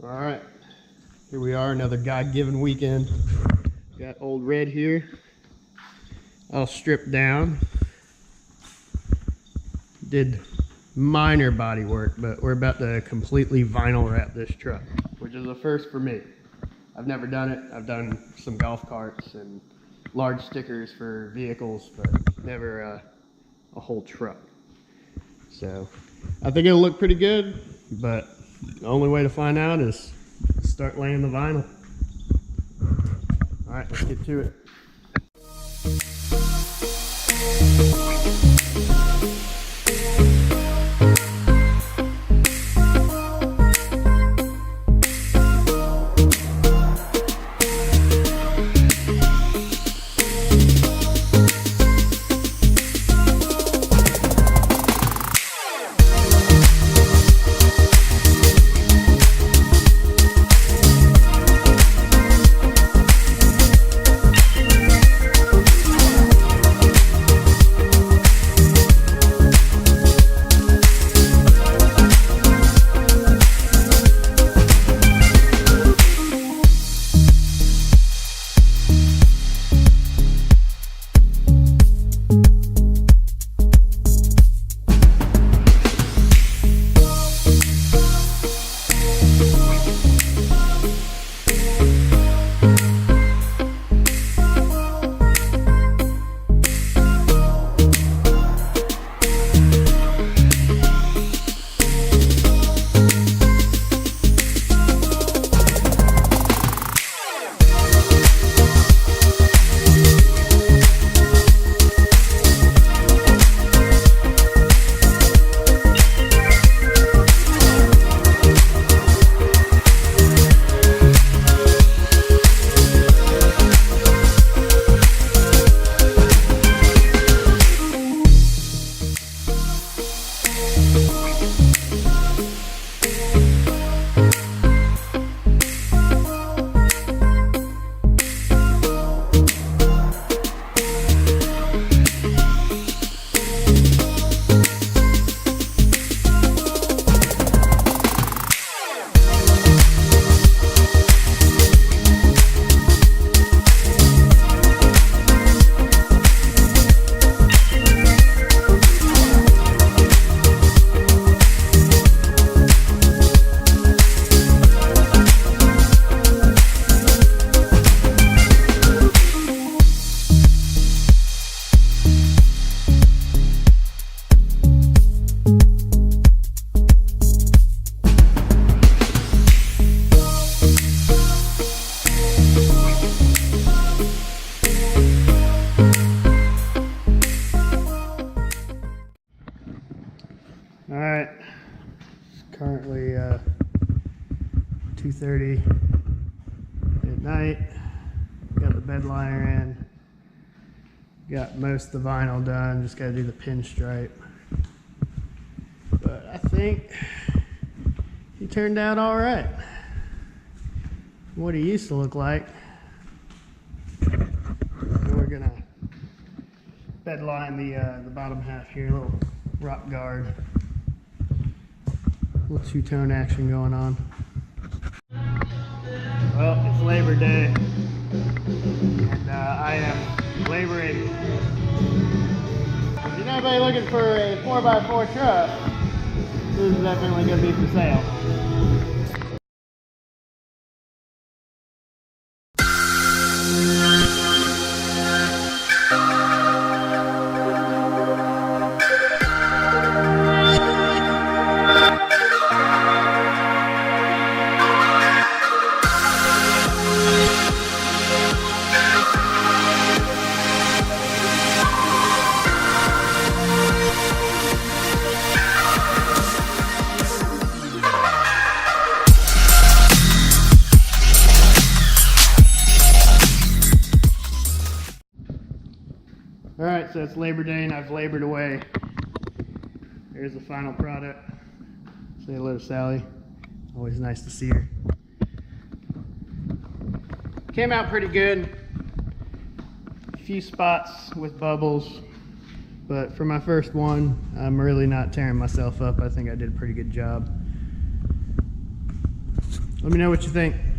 All right, here we are, another God-given weekend. Got Ol'Red here, all stripped down. Did minor body work, but we're about to completely vinyl wrap this truck, which is a first for me. I've never done it. I've done some golf carts and large stickers for vehicles, but never a whole truck. So I think it'll look pretty good, but the only way to find out is start laying the vinyl. All right, let's get to it. All right, it's currently 2:30 at night. Got the bed liner in. Got most of the vinyl done. Just got to do the pinstripe. But I think he turned out all right. What he used to look like. And we're gonna bed line the bottom half here, a little rock guard. Little two-tone action going on. Well, it's Labor Day, and I am laboring. If you're anybody looking for a 4x4 truck, this is definitely going to be for sale. Alright, so it's Labor Day and I've labored away. There's the final product. Say hello to Sally. Always nice to see her. Came out pretty good. A few spots with bubbles, but for my first one, I'm really not tearing myself up. I think I did a pretty good job. Let me know what you think.